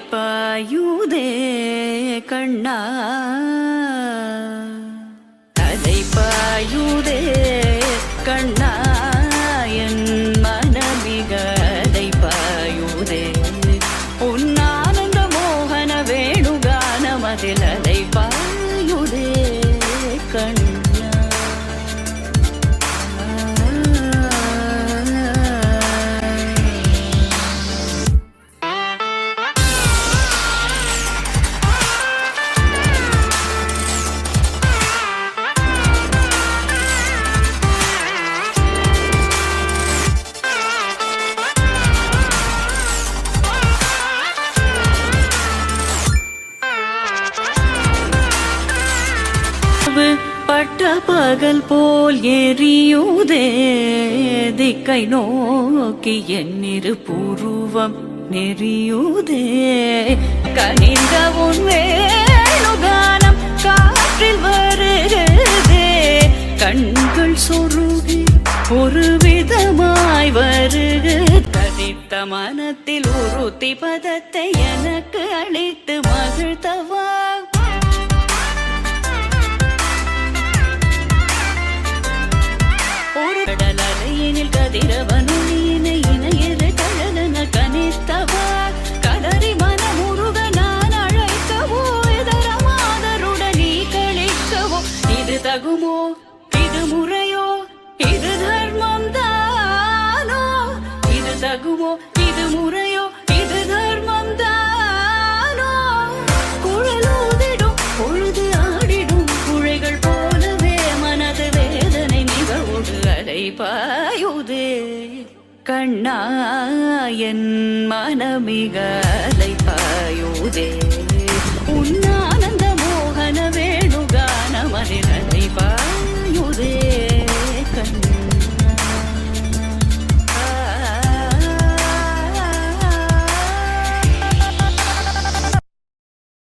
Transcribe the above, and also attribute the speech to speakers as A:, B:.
A: பாயுதே கண்ணா அலை பாயுதே கண்ணா என் மனமிக அலை பாயுதே உன் ஆனந்த மோகன வேணுகானமதில் அலை பாயுதே கண்ணா பட்ட பகல் போல் எரியுதே திக்கை நோக்கி என்னிரு பூர்வம் நெறியுதே கனிந்த உன் வேணுகானம் காற்றில் வருகிறதே கண்கள் சொருகி ஒரு விதமாய் வருக தரித்த மனத்தில் உறுத்தி பதத்தை எனக்கு அளித்து மகிழ்த்தவா கடலறையினில் கதிரவனுயினை இணையிற கழலன கனித்தவா கதறி மனமுருக நான் அழைக்கவோ இதர மாதருடன் நீ கழிக்கவோ இது தகுமோ இது முறையோ இது தர்மம் தானோ இது தகுமோ இது முறையோ இது தர்மம் தானோ குழலூதிடும் பொழுது ஆடிடும் குழைகள் போலவே மனது வேதனை மிகவோடு அலை பாயுதே கண்ணா என் மனமிக அலை பாயுதே